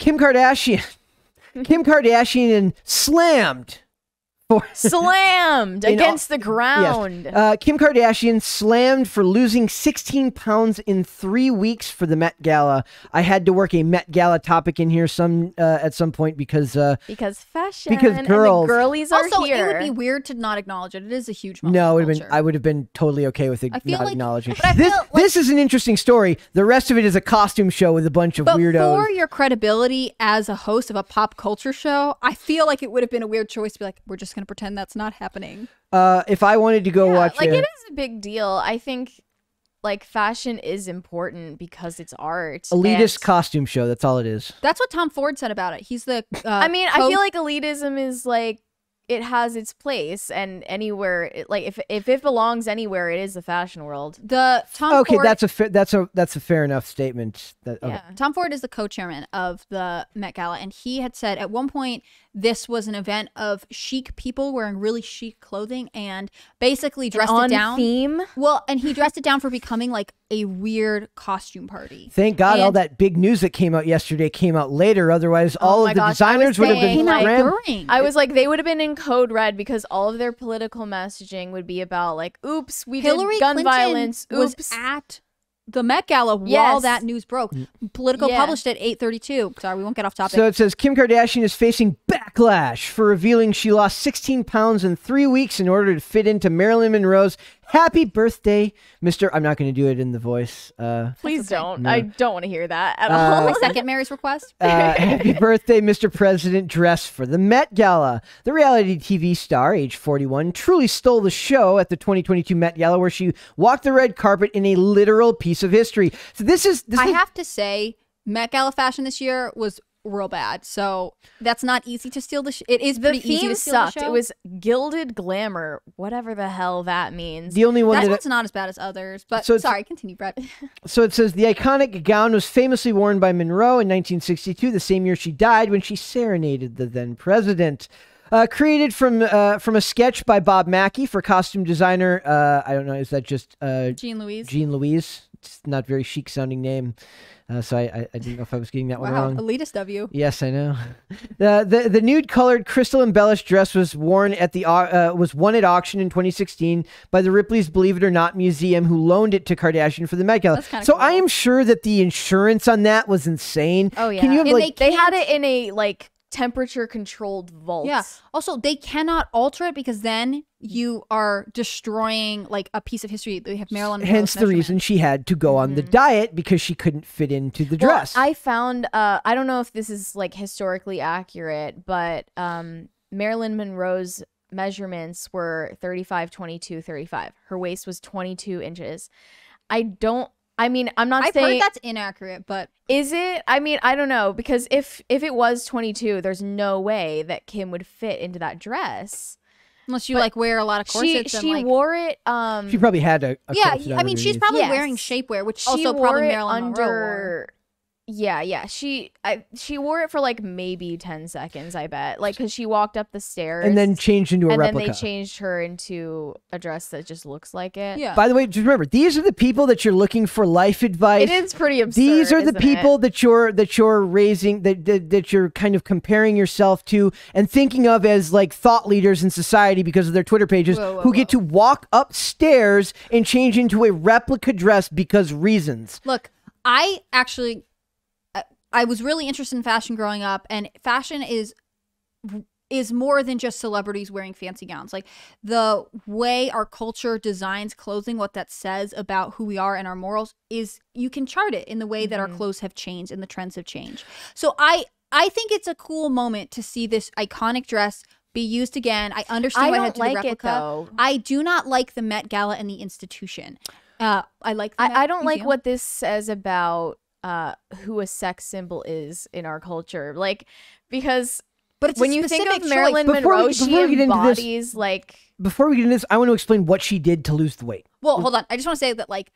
Kim Kardashian. Kim Kardashian slammed. Slammed against the ground. Yes. Kim Kardashian slammed for losing 16 pounds in 3 weeks for the Met Gala. I had to work a Met Gala topic in here at some point because fashion. Because girls. And the girlies are also, here. it would be weird to not acknowledge it. It is a huge moment. No, culture. I would have been totally okay with it not like, acknowledging. but I feel This is an interesting story. The rest of it is a costume show with a bunch of weirdos. But for your credibility as a host of a pop culture show, I feel like it would have been a weird choice to be like, we're just going to pretend that's not happening. If I wanted to go watch it is a big deal. I think like fashion is important because it's art. Elitist costume show, that's all it is. That's what Tom Ford said about it. He's the I mean, I feel like elitism is like it has its place, and anywhere like if it belongs anywhere, it is the fashion world. The Tom Ford, that's a fair enough statement. Tom Ford is the co-chairman of the Met Gala, and he had said at one point this was an event of chic people wearing really chic clothing and basically dressed it down. Theme. Well, and he dressed it down for becoming like a weird costume party. Thank God all that big news that came out yesterday came out later. Otherwise, all of the designers would have been during. I was like, they would have been in code red because all of their political messaging would be about like, oops, we did gun Clinton violence. Oops. Was at the Met Gala while that news broke. Politico published at 8:32. Sorry, we won't get off topic. So it says Kim Kardashian is facing backlash for revealing she lost 16 pounds in 3 weeks in order to fit into Marilyn Monroe's "Happy Birthday, Mr." I'm not going to do it in the voice. Please don't. No. I don't want to hear that at all. I second Mary's request. Happy Birthday, Mr. President dress for the Met Gala. The reality TV star, age 41, truly stole the show at the 2022 Met Gala, where she walked the red carpet in a literal piece of history. So I have to say, Met Gala fashion this year was real bad. So that's not easy to steal the It is pretty easy to steal the show. It was gilded glamour, whatever the hell that means. The only one that's not as bad as others. But sorry, continue, Brett. So it says the iconic gown was famously worn by Monroe in 1962, the same year she died, when she serenaded the then president. Created from a sketch by Bob Mackie for costume designer. I don't know. Is that just Jean Louise? Jean Louise. It's not a very chic sounding name. So I didn't know if I was getting that one wrong. Elitist of you. Yes, I know. The nude colored crystal embellished dress was won at auction in 2016 by the Ripley's Believe It or Not Museum, who loaned it to Kardashian for the Met Gala. So cool. I am sure that the insurance on that was insane. Oh yeah. Can you have, they had it in a like temperature controlled vault. Yeah. Also, they cannot alter it because then you are destroying like a piece of history. They have Marilyn Monroe's hence the reason she had to go on the diet, because she couldn't fit into the dress. I found I don't know if this is like historically accurate, but Marilyn Monroe's measurements were 35, 22, 35. Her waist was 22 inches. I mean, I'm not saying... I've heard that's inaccurate, but... Is it? I mean, I don't know, because if it was 22, there's no way that Kim would fit into that dress. Unless you, like, wear a lot of corsets. She wore it... she probably had a yeah, I mean, she's probably wearing shapewear, which also probably Marilyn Monroe wore. Yeah. She wore it for like maybe 10 seconds, I bet. Like, because she walked up the stairs. And then changed into a replica. And then they changed her into a dress that just looks like it. Yeah. By the way, just remember, these are the people that you're looking for life advice. It is pretty absurd. These are the people that you're raising, that you're kind of comparing yourself to and thinking of as like thought leaders in society because of their Twitter pages, who get to walk upstairs and change into a replica dress because reasons. Look, I was really interested in fashion growing up, and fashion is more than just celebrities wearing fancy gowns. Like, the way our culture designs clothing, what that says about who we are and our morals, is you can chart it in the way that our clothes have changed and the trends have changed. So I think it's a cool moment to see this iconic dress be used again. I understand why I had to do the replica. Though. I do not like the Met Gala and the institution. I don't like what this says about who a sex symbol is in our culture, like, because when you think of Marilyn Monroe, she embodies like. Before we get into this, I want to explain what she did to lose the weight. Well, hold on. I just want to say that, like,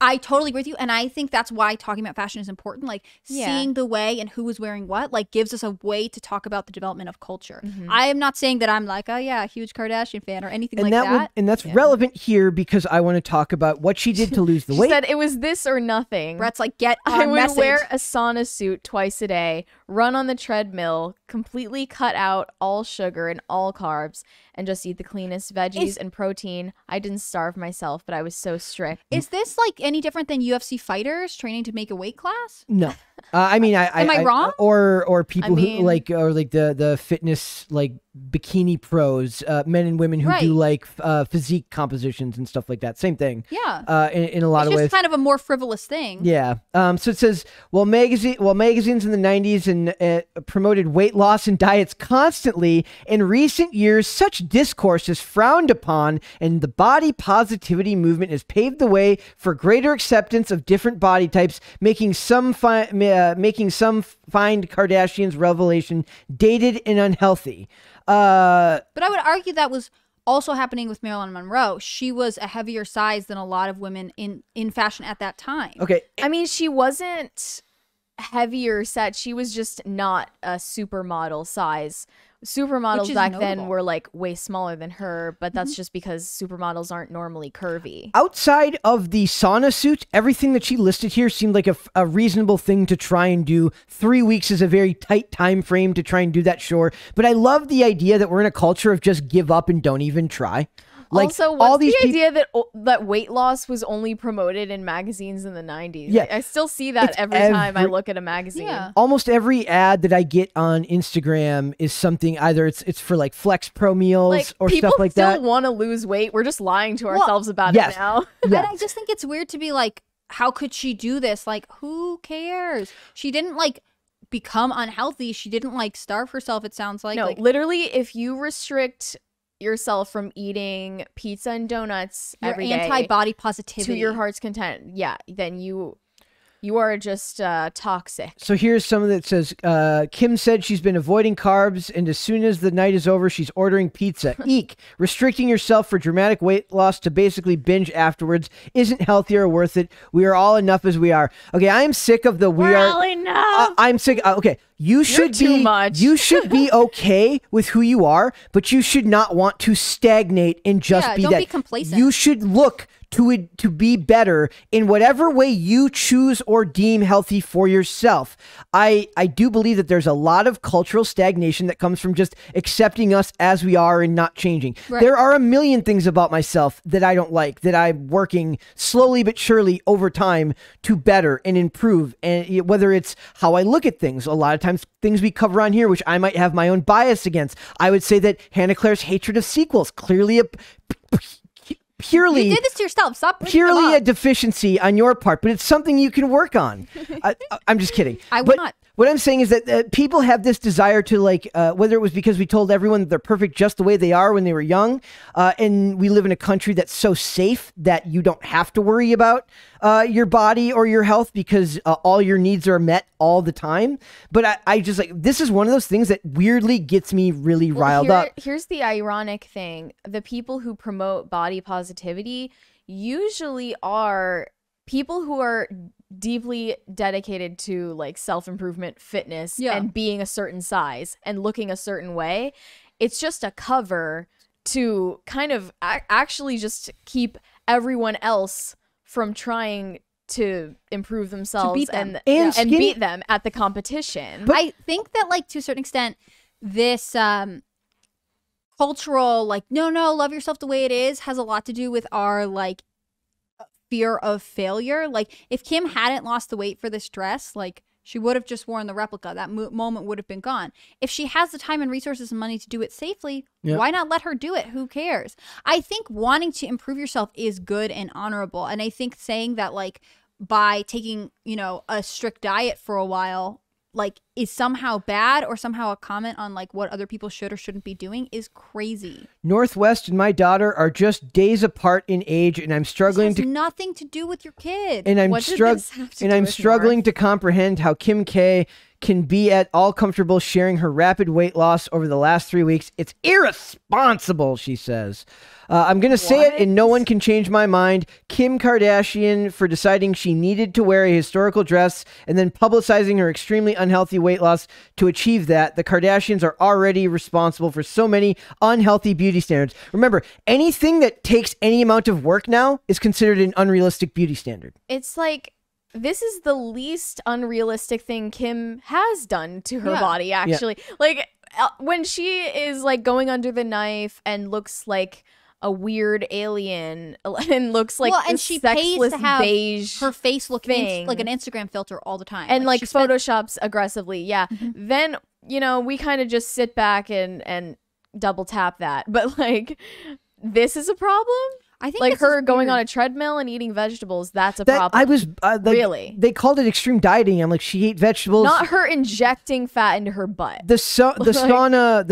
I totally agree with you, and I think that's why talking about fashion is important. Like seeing the way and who is wearing what, like gives us a way to talk about the development of culture. I am not saying that I'm like, oh yeah, a huge Kardashian fan or anything like that. And that's relevant here because I want to talk about what she did to lose the weight. She said it was this or nothing. Brett's like, get our I would message. wear a sauna suit twice a day, run on the treadmill, completely cut out all sugar and all carbs, and just eat the cleanest veggies and protein. I didn't starve myself, but I was so strict. Is this like any different than UFC fighters training to make a weight class? No. I mean, am I wrong? Or people who like the fitness like bikini pros, men and women who do like physique compositions and stuff like that. Same thing. Yeah. In a lot of ways. ways. It's just kind of a more frivolous thing. Yeah. So it says, magazines in the 90s and promoted weight loss and diets constantly, in recent years, such discourse is frowned upon, and the body positivity movement has paved the way for greater acceptance of different body types, making some find Kardashian's revelation dated and unhealthy. But I would argue that was also happening with Marilyn Monroe. She was a heavier size than a lot of women in fashion at that time. Okay. I mean, she wasn't heavier set. She was just not a supermodel size. Supermodels back then were like way smaller than her, but that's just because supermodels aren't normally curvy. Outside of the sauna suit, everything that she listed here seemed like a reasonable thing to try and do. 3 weeks is a very tight time frame to try and do that, sure. But I love the idea that we're in a culture of just give up and don't even try. Like, also, what's the idea that weight loss was only promoted in magazines in the 90s? Yeah. I still see that every time I look at a magazine. Yeah. Almost every ad that I get on Instagram is something, either it's for like Flex Pro meals or stuff like that. People still want to lose weight. We're just lying to ourselves about it now. And I just think it's weird to be like, how could she do this? Like, who cares? She didn't like become unhealthy. She didn't like starve herself, it sounds like. No, literally, if you restrict yourself from eating pizza and donuts every day, anti-body positivity to your heart's content, then you are just toxic. So here's some of that says, Kim said she's been avoiding carbs, and as soon as the night is over, she's ordering pizza. Eek. Restricting yourself for dramatic weight loss to basically binge afterwards isn't healthy or worth it. We are all enough as we are. Okay, I am sick of the we're all enough. I'm sick. Okay, you should You're too much. You should be okay with who you are, but you should not want to stagnate and just be don't that. Be complacent. You should look to be better in whatever way you choose or deem healthy for yourself. I do believe that there's a lot of cultural stagnation that comes from just accepting us as we are and not changing. Right. There are a million things about myself that I don't like, that I'm working slowly but surely over time to better and improve. And whether it's how I look at things, a lot of times things we cover on here, which I might have my own bias against. I would say that Hannah Claire's hatred of sequels, clearly purely you did this to yourself. Stop. Purely a deficiency on your part, but it's something you can work on. I'm just kidding. I would not. What I'm saying is that people have this desire to like, whether it was because we told everyone that they're perfect just the way they are when they were young, and we live in a country that's so safe that you don't have to worry about your body or your health because all your needs are met all the time. But I just like, this is one of those things that weirdly gets me really riled up. Here's the ironic thing. The people who promote body positivity usually are people who are deeply dedicated to like self-improvement, fitness, and being a certain size and looking a certain way. It's just a cover to kind of actually just keep everyone else from trying to improve themselves and beat them at the competition. But I think that like to a certain extent this cultural like no love yourself the way it is has a lot to do with our like fear of failure. Like if Kim hadn't lost the weight for this dress, like she would have just worn the replica. That moment would have been gone. If she has the time and resources and money to do it safely, why not let her do it? Who cares? I think wanting to improve yourself is good and honorable. And I think saying that like by taking, a strict diet for a while, like is somehow bad or somehow a comment on like what other people should or shouldn't be doing is crazy. Northwest and my daughter are just days apart in age, and I'm struggling this has nothing to do with your kid. And I'm struggling to comprehend how Kim K can be at all comfortable sharing her rapid weight loss over the last 3 weeks. It's irresponsible, she says. I'm going to say it and no one can change my mind. Kim Kardashian for deciding she needed to wear a historical dress and then publicizing her extremely unhealthy weight loss to achieve that. The Kardashians are already responsible for so many unhealthy beauty standards. Remember, anything that takes any amount of work now is considered an unrealistic beauty standard. It's like, this is the least unrealistic thing Kim has done to her body, actually. Like, when she is like going under the knife and looks like a weird alien and looks like and she pays to have beige her face looking like an Instagram filter all the time, and like photoshops aggressively. Then, you know, we kind of just sit back and double tap that. But like, this is a problem. I think like her going on a treadmill and eating vegetables, that's a problem. I was really. They called it extreme dieting. I'm like, she ate vegetables. Not her injecting fat into her butt. The sauna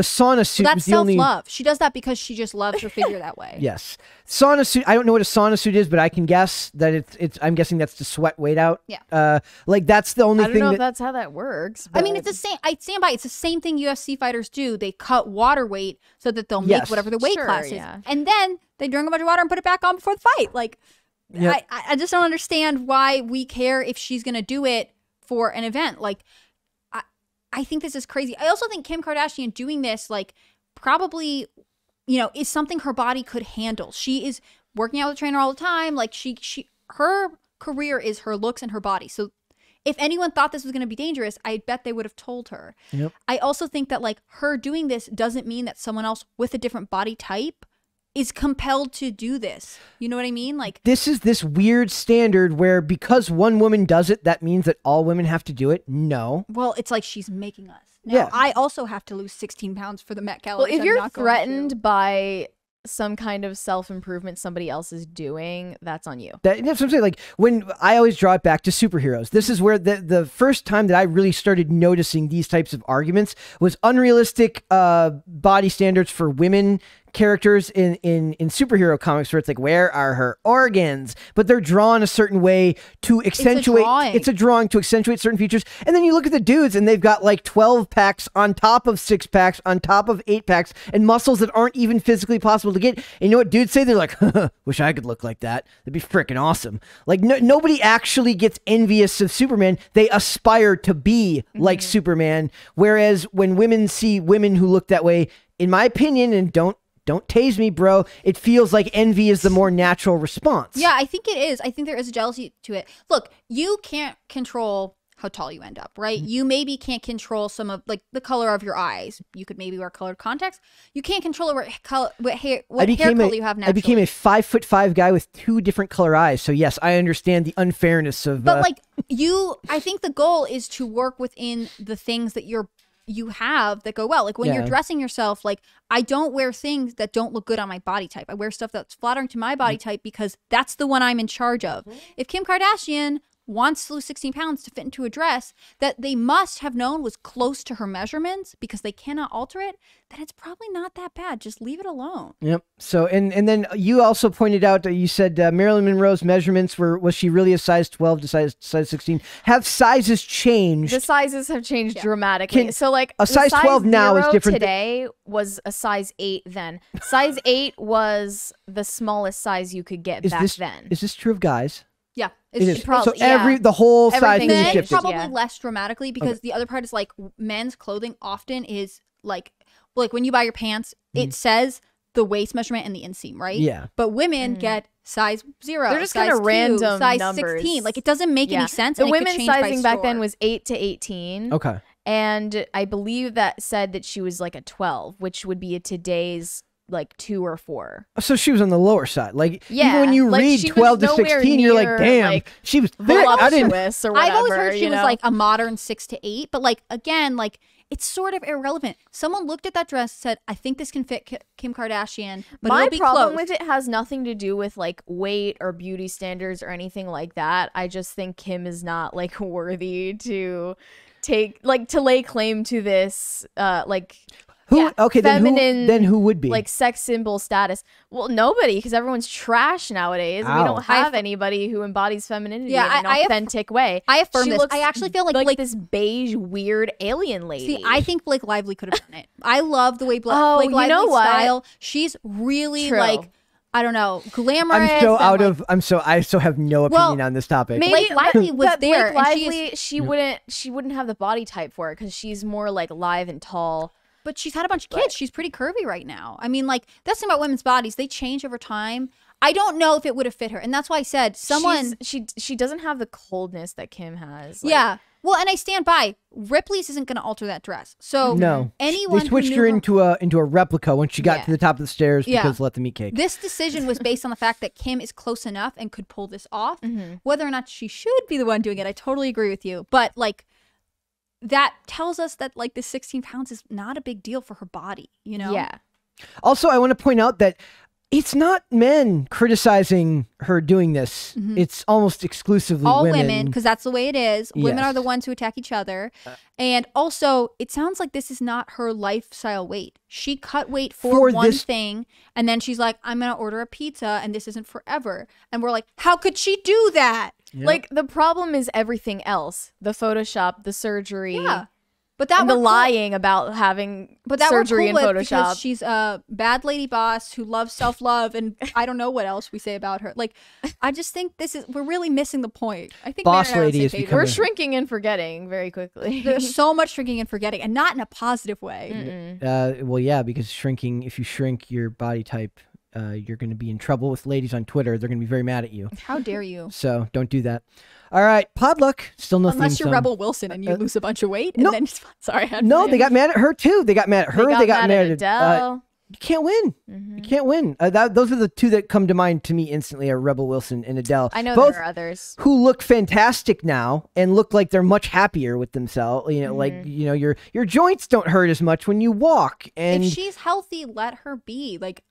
suit. That's was the only self-love. She does that because she just loves her figure that way. Yes, sauna suit. I don't know what a sauna suit is, but I can guess that it's. I'm guessing that's to sweat weight out. Yeah. Like that's the only thing. I don't know if that's how that works. I mean, it's the same. I stand by. It's the same thing UFC fighters do. They cut water weight so that they'll make whatever the weight class is, and then they drink a bunch of water and put it back on before the fight. Like, I just don't understand why we care if she's going to do it for an event. Like, I think this is crazy. I also think Kim Kardashian doing this, like, probably, you know, is something her body could handle. She is working out with a trainer all the time. Like, her career is her looks and her body. So if anyone thought this was going to be dangerous, I bet they would have told her. Yep. I also think that, like, her doing this doesn't mean that someone else with a different body type is compelled to do this. You know what I mean? Like, this is this weird standard where because one woman does it, that means that all women have to do it. No. Well, it's like she's making us. Now, I also have to lose 16 pounds for the Met Gala. Well, if you're threatened by some kind of self-improvement somebody else is doing, that's on you. That's what I'm saying. Like, when I always draw it back to superheroes, this is where the first time that I really started noticing these types of arguments was unrealistic body standards for women characters in superhero comics, where it's like, where are her organs? But they're drawn a certain way to accentuate. It's a drawing to accentuate certain features. And then you look at the dudes and they've got like 12 packs on top of 6 packs on top of 8 packs and muscles that aren't even physically possible to get. And you know what dudes say? They're like, wish I could look like that. That'd be freaking awesome. Like, nobody actually gets envious of Superman. They aspire to be like Superman. Whereas when women see women who look that way, in my opinion, and don't tase me, bro, it feels like envy is the more natural response. Yeah, I think it is. I think there is a jealousy to it. Look, you can't control how tall you end up, right? You maybe can't control some of, like, the color of your eyes. You could maybe wear colored contacts. You can't control what hair color you have naturally. I became a 5'5" guy with 2 different color eyes. So yes, I understand the unfairness of. But like I think the goal is to work within the things that you have that go well. Like when you're dressing yourself, like, I don't wear things that don't look good on my body type. I wear stuff that's flattering to my body type because that's the one I'm in charge of. If Kim Kardashian wants to lose 16 pounds to fit into a dress that they must have known was close to her measurements because they cannot alter it, then it's probably not that bad. Just leave it alone. Yep. So, and then you also pointed out that you said Marilyn Monroe's measurements was she really a size 12 to size 16? Have sizes changed? The sizes have changed dramatically. So like a size 12 now is different. Today was a size 8 then. Size 8 was the smallest size you could get back then. Is this true of guys? Yeah, it is. So the whole size thing is shifted. Probably less dramatically because the other part is like men's clothing often is like when you buy your pants, it says the waist measurement and the inseam, right? Yeah. But women get size 0, they're just kind of random size numbers. 16. Like, it doesn't make any sense. The women's sizing back then was 8 to 18. Okay. And I believe that said that she was like a 12, which would be a today's like 2 or 4. So she was on the lower side. Like, even when you read 12 to 16, you're like, damn, like, she was thick. Voluptuous or whatever. I've always heard she was like a modern 6 to 8, but like, again, like, it's sort of irrelevant. Someone looked at that dress, said, I think this can fit Kim Kardashian, but my it'll be problem close. with it has nothing to do with like weight or beauty standards or anything like that. I just think Kim is not like worthy to lay claim to this Who? Yeah, okay, feminine, then who would be? like sex symbol status? Well, nobody, because everyone's trash nowadays. Ow. We don't have anybody who embodies femininity in an authentic way. I affirm She this. looks I actually feel like like this beige, weird alien lady. See, I think Blake Lively could have done it. I love the way Blake you Lively's know what? style. She's really True. like, I don't know, glamorous. I so have no opinion on this topic. Maybe Blake Lively was but there. Blake and Lively, she wouldn't have the body type for it because she's more like lithe and tall. But she's had a bunch of kids. She's pretty curvy right now. I mean, like, that's the thing about women's bodies. They change over time. I don't know if it would have fit her. And that's why I said she doesn't have the coldness that Kim has. Yeah. Well, and I stand by. Ripley's isn't going to alter that dress. So no, anyone they switched her into a replica when she got to the top of the stairs Yeah. because let them eat cake. This decision was based on the fact that Kim is close enough and could pull this off. Whether or not she should be the one doing it, I totally agree with you. But like, that tells us that like the 16 pounds is not a big deal for her body, you know? Yeah. Also, I want to point out that it's not men criticizing her doing this. It's almost exclusively all women. because that's the way it is. Women Yes. are the ones who attack each other. And also, it sounds like this is not her lifestyle weight. She cut weight for one thing, and then she's like, I'm going to order a pizza, and this isn't forever. And we're like, how could she do that? Yep. Like, the problem is everything else. The Photoshop, the surgery. Yeah. But that and the lying about having surgery in Photoshop. Because she's a bad lady boss who loves self-love, and I don't know what else we say about her. Like, I just think we're really missing the point. I think boss lady is becoming. We're shrinking and forgetting very quickly. There's so much shrinking and forgetting, and not in a positive way. Well, yeah, because if you shrink your body type, you're going to be in trouble with ladies on Twitter. They're going to be very mad at you. How dare you? So don't do that. All right, Podluck. Still no Unless theme you're song. Rebel Wilson and you lose a bunch of weight. And no. then, sorry. No, they got mad at her too. They got mad at her. They got mad at Adele. You can't win. You can't win. Those are the two that come to mind to me instantly are Rebel Wilson and Adele. I know both there are others who look fantastic now and look like they're much happier with themselves. You know, like, you know, your joints don't hurt as much when you walk. And if she's healthy, let her be. Like,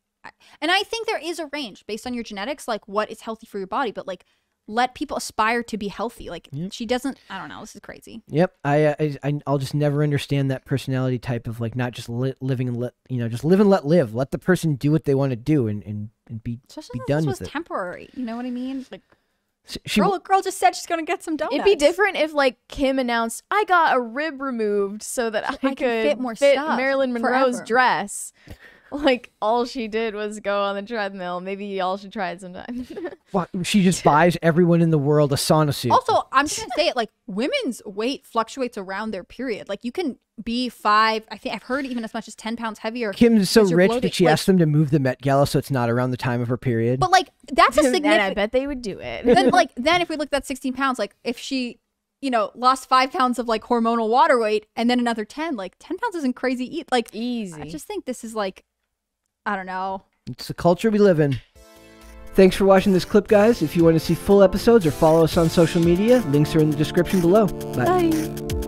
and I think there is a range based on your genetics, like what is healthy for your body, but like, let people aspire to be healthy. Like she doesn't. I don't know. This is crazy. Yep. I'll just never understand that personality type of like not just living and just live and let live. Let the person do what they want to do and be Especially done this with was it. Temporary. You know what I mean? Like, She girl just said she's gonna get some donuts. It'd be different if like Kim announced, I got a rib removed so that I could fit more stuff Marilyn Monroe's forever. dress. Like, all she did was go on the treadmill. Maybe y'all should try it sometime. she just buys everyone in the world a sauna suit. Also, I'm just gonna say it, like, women's weight fluctuates around their period. Like, you can be I think I've heard even as much as 10 pounds heavier. Kim's so you're rich bloated. that she asked them to move the Met Gala so it's not around the time of her period. But like, that's a And significant. I bet they would do it. then if we looked at 16 pounds, like if she, lost 5 pounds of like hormonal water weight and then another 10, like 10 pounds isn't crazy. Like Easy. I just think this is like, I don't know. It's the culture we live in. Thanks for watching this clip, guys. If you want to see full episodes or follow us on social media, links are in the description below. Bye. Bye.